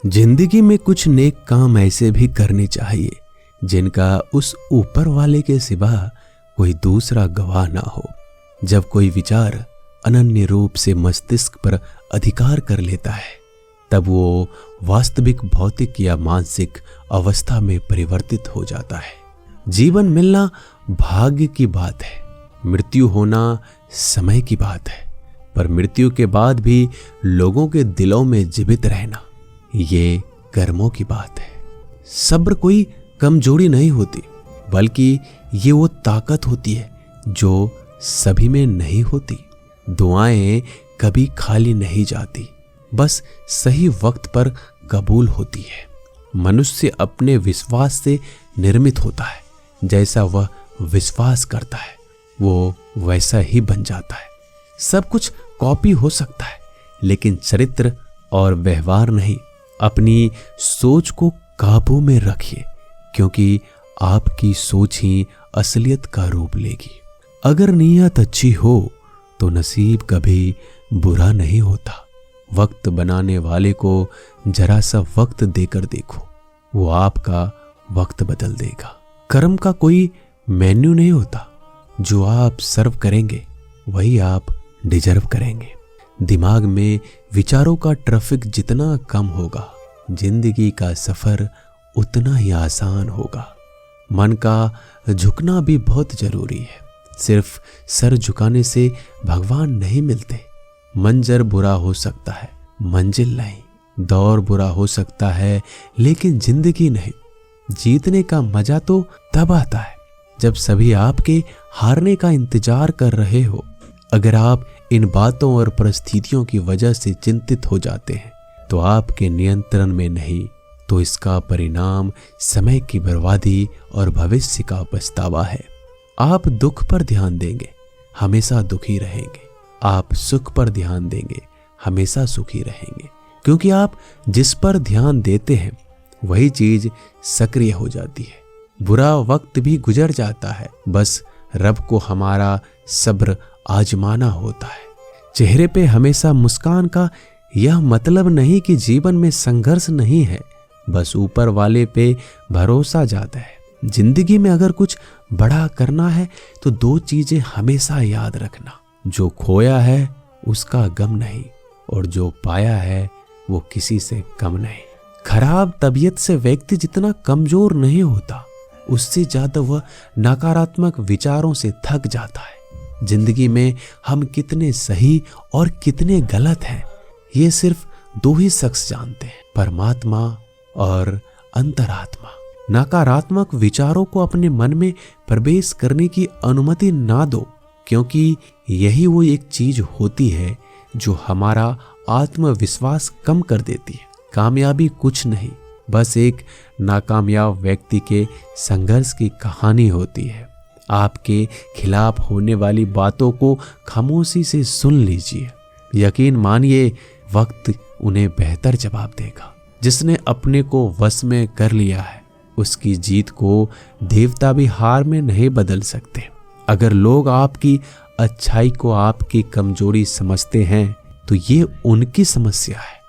जिंदगी में कुछ नेक काम ऐसे भी करने चाहिए जिनका उस ऊपर वाले के सिवा कोई दूसरा गवाह ना हो। जब कोई विचार अनन्य रूप से मस्तिष्क पर अधिकार कर लेता है तब वो वास्तविक भौतिक या मानसिक अवस्था में परिवर्तित हो जाता है। जीवन मिलना भाग्य की बात है, मृत्यु होना समय की बात है, पर मृत्यु के बाद भी लोगों के दिलों में जीवित रहना ये कर्मों की बात है। सब्र कोई कमजोरी नहीं होती, बल्कि ये वो ताकत होती है जो सभी में नहीं होती। दुआएं कभी खाली नहीं जाती, बस सही वक्त पर कबूल होती है। मनुष्य अपने विश्वास से निर्मित होता है, जैसा वह विश्वास करता है वो वैसा ही बन जाता है। सब कुछ कॉपी हो सकता है, लेकिन चरित्र और व्यवहार नहीं। अपनी सोच को काबू में रखिए, क्योंकि आपकी सोच ही असलियत का रूप लेगी। अगर नीयत अच्छी हो तो नसीब कभी बुरा नहीं होता। वक्त बनाने वाले को जरा सा वक्त देकर देखो, वो आपका वक्त बदल देगा। कर्म का कोई मेन्यू नहीं होता, जो आप सर्व करेंगे वही आप डिजर्व करेंगे। दिमाग में विचारों का ट्रैफिक जितना कम होगा, जिंदगी का सफर उतना ही आसान होगा। मन का झुकना भी बहुत जरूरी है। सिर्फ सर झुकाने से भगवान नहीं मिलते। मंजर बुरा हो सकता है, मंजिल नहीं। दौर बुरा हो सकता है, लेकिन जिंदगी नहीं। जीतने का मजा तो तब आता है जब सभी आपके हारने का इंतजार कर रहे हो। अगर आप इन बातों और परिस्थितियों की वजह से चिंतित हो जाते हैं तो आपके नियंत्रण में नहीं, तो इसका परिणाम समय की बर्बादी और भविष्य का पछतावा है। आप दुख पर ध्यान देंगे, हमेशा दुखी रहेंगे। आप सुख पर ध्यान देंगे, हमेशा सुखी रहेंगे। क्योंकि आप जिस पर ध्यान देते हैं वही चीज सक्रिय हो जाती है। बुरा वक्त भी गुजर जाता है, बस रब को हमारा सब्र आजमाना होता है। चेहरे पे हमेशा मुस्कान का यह मतलब नहीं कि जीवन में संघर्ष नहीं है, बस ऊपर वाले पे भरोसा जाता है। जिंदगी में अगर कुछ बड़ा करना है तो दो चीजें हमेशा याद रखना, जो खोया है उसका गम नहीं, और जो पाया है वो किसी से कम नहीं। खराब तबीयत से व्यक्ति जितना कमजोर नहीं होता, उससे ज्यादा वह नकारात्मक विचारों से थक जाता है। जिंदगी में हम कितने सही और कितने गलत हैं ये सिर्फ दो ही शख्स जानते हैं, परमात्मा और अंतरात्मा। नकारात्मक विचारों को अपने मन में प्रवेश करने की अनुमति ना दो, क्योंकि यही वो एक चीज होती है जो हमारा आत्मविश्वास कम कर देती है। कामयाबी कुछ नहीं, बस एक नाकामयाब व्यक्ति के संघर्ष की कहानी होती है। आपके खिलाफ होने वाली बातों को खामोशी से सुन लीजिए। यकीन मानिए वक्त उन्हें बेहतर जवाब देगा। जिसने अपने को वश में कर लिया है उसकी जीत को देवता भी हार में नहीं बदल सकते। अगर लोग आपकी अच्छाई को आपकी कमजोरी समझते हैं तो ये उनकी समस्या है।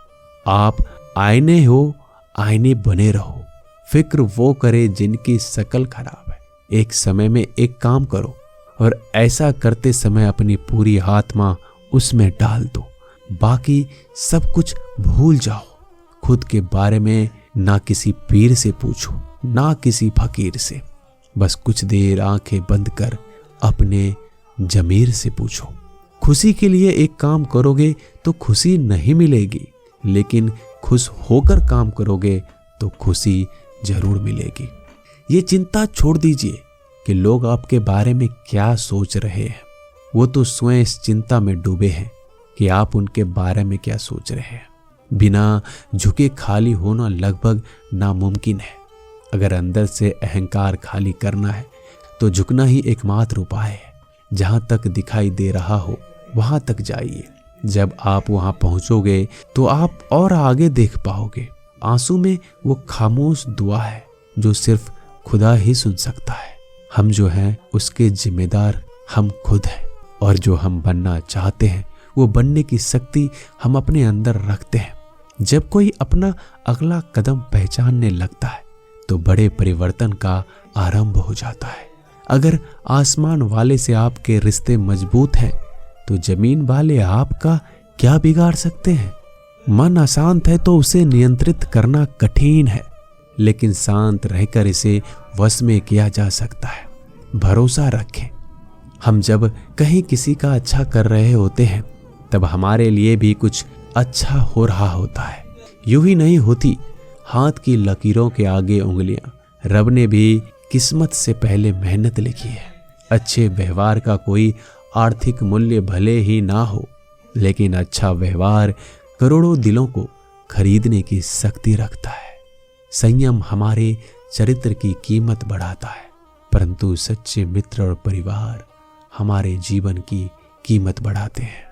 आप आईने हो, आईने बने रहो। फिक्र वो करे जिनकी शकल खराब है। एक समय में एक काम करो और ऐसा करते समय अपनी पूरी आत्मा उसमें डाल दो। बाकी सब कुछ भूल जाओ। खुद के बारे में ना किसी पीर से पूछो, ना किसी फकीर से। बस कुछ देर आंखें बंद कर अपने जमीर से पूछो। खुशी के लिए एक काम करोगे तो खुशी नहीं मिलेगी, लेकिन खुश होकर काम करोगे तो खुशी जरूर मिलेगी। ये चिंता छोड़ दीजिए कि लोग आपके बारे में क्या सोच रहे हैं। वो तो स्वयं इस चिंता में डूबे हैं कि आप उनके बारे में क्या सोच रहे हैं। बिना झुके खाली होना लगभग नामुमकिन है। अगर अंदर से अहंकार खाली करना है तो झुकना ही एकमात्र उपाय है। जहां तक दिखाई दे रहा हो वहां तक जाइए। जब आप वहां पहुंचोगे तो आप और आगे देख पाओगे। आंसू में वो खामोश दुआ है जो सिर्फ खुदा ही सुन सकता है। हम जो हैं उसके जिम्मेदार हम खुद हैं, और जो हम बनना चाहते हैं वो बनने की शक्ति हम अपने अंदर रखते हैं। जब कोई अपना अगला कदम पहचानने लगता है तो बड़े परिवर्तन का आरंभ हो जाता है। अगर आसमान वाले से आपके रिश्ते मजबूत हैं तो जमीन वाले आपका क्या बिगाड़ सकते हैं। मन अशांत है तो उसे नियंत्रित करना कठिन है, लेकिन शांत रहकर इसे वश में किया जा सकता है। भरोसा रखें, हम जब कहीं किसी का अच्छा कर रहे होते हैं तब हमारे लिए भी कुछ अच्छा हो रहा होता है। यूं ही नहीं होती हाथ की लकीरों के आगे उंगलियां। रब ने भी किस्मत से पहले मेहनत लिखी है। अच्छे व्यवहार का कोई आर्थिक मूल्य भले ही ना हो, लेकिन अच्छा व्यवहार करोड़ों दिलों को खरीदने की शक्ति रखता है। संयम हमारे चरित्र की कीमत बढ़ाता है, परंतु सच्चे मित्र और परिवार हमारे जीवन की कीमत बढ़ाते हैं।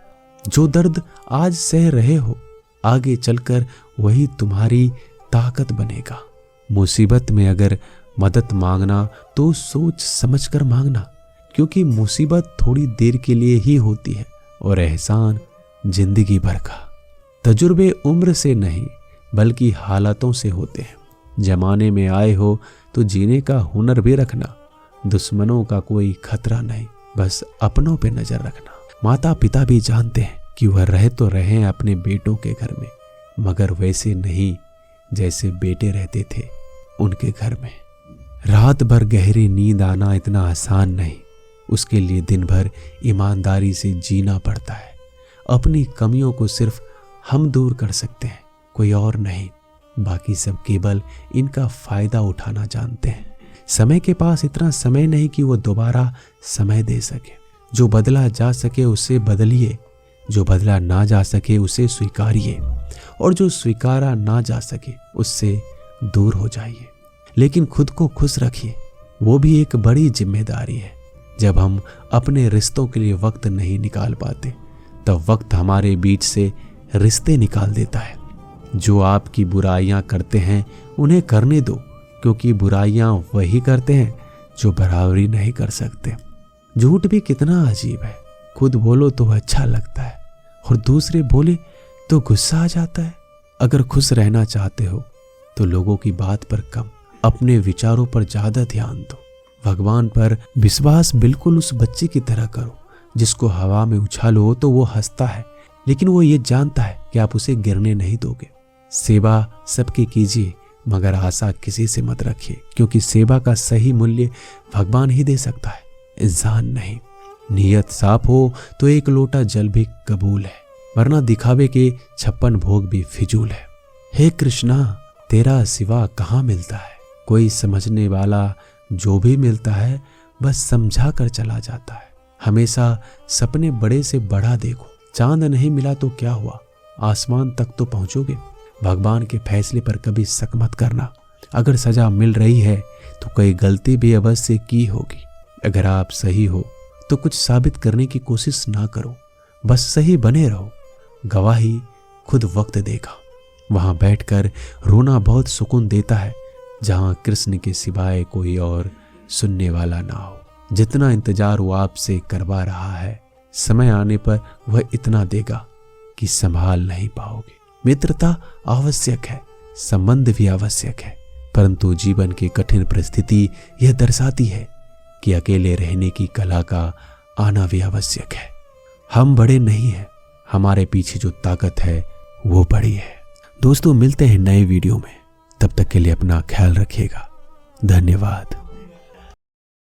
जो दर्द आज सह रहे हो, आगे चलकर वही तुम्हारी ताकत बनेगा। मुसीबत में अगर मदद मांगना तो सोच समझकर मांगना, क्योंकि मुसीबत थोड़ी देर के लिए ही होती है और एहसान जिंदगी भर का। तजुर्बे उम्र से नहीं बल्कि हालातों से होते हैं। जमाने में आए हो तो जीने का हुनर भी रखना। दुश्मनों का कोई खतरा नहीं, बस अपनों पे नजर रखना। माता पिता भी जानते हैं कि वह रह तो रहे अपने बेटों के घर में, मगर वैसे नहीं जैसे बेटे रहते थे उनके घर में। रात भर गहरी नींद आना इतना आसान नहीं, उसके लिए दिन भर ईमानदारी से जीना पड़ता है। अपनी कमियों को सिर्फ हम दूर कर सकते हैं, कोई और नहीं। बाकी सब केवल इनका फायदा उठाना जानते हैं। समय के पास इतना समय नहीं कि वो दोबारा समय दे सके। जो बदला जा सके उसे बदलिए, जो बदला ना जा सके उसे स्वीकारिए, और जो स्वीकारा ना जा सके उससे दूर हो जाइए। लेकिन खुद को खुश रखिए, वो भी एक बड़ी जिम्मेदारी है। जब हम अपने रिश्तों के लिए वक्त नहीं निकाल पाते तब वक्त हमारे बीच से रिश्ते निकाल देता है। जो आपकी बुराइयां करते हैं उन्हें करने दो, क्योंकि बुराइयां वही करते हैं जो बराबरी नहीं कर सकते। झूठ भी कितना अजीब है, खुद बोलो तो अच्छा लगता है और दूसरे बोले तो गुस्सा आ जाता है। अगर खुश रहना चाहते हो तो लोगों की बात पर कम, अपने विचारों पर ज्यादा ध्यान दो। भगवान पर विश्वास बिल्कुल उस बच्चे की तरह करो जिसको हवा में उछालो तो वो हंसता है, लेकिन वो ये जानता है कि आप उसे गिरने नहीं दोगे। सेवा सबकी कीजिए, मगर आशा किसी से मत रखिए, क्योंकि सेवा का सही मूल्य भगवान ही दे सकता है, इंसान नहीं। नीयत साफ हो तो एक लोटा जल भी कबूल है, वरना दिखावे के 56 भोग भी फिजूल है। हे कृष्णा, तेरा सिवा कहाँ मिलता है। कोई समझने वाला जो भी मिलता है बस समझा कर चला जाता है। हमेशा सपने बड़े से बड़ा देखो। चांद नहीं मिला तो क्या हुआ, आसमान तक तो पहुंचोगे। भगवान के फैसले पर कभी शक मत करना। अगर सजा मिल रही है तो कोई गलती भी अवश्य की होगी। अगर आप सही हो तो कुछ साबित करने की कोशिश ना करो, बस सही बने रहो। गवाही खुद वक्त देगा। वहां बैठकर रोना बहुत सुकून देता है, जहां कृष्ण के सिवाय कोई और सुनने वाला ना हो। जितना इंतजार वो आपसे करवा रहा है, समय आने पर वह इतना देगा कि संभाल नहीं पाओगे। मित्रता आवश्यक है, संबंध भी आवश्यक है, परंतु जीवन की कठिन परिस्थिति यह दर्शाती है कि अकेले रहने की कला का आना भी आवश्यक है। हम बड़े नहीं हैं, हमारे पीछे जो ताकत है वो बड़ी है। दोस्तों, मिलते हैं नए वीडियो में, तब तक के लिए अपना ख्याल रखिएगा। धन्यवाद।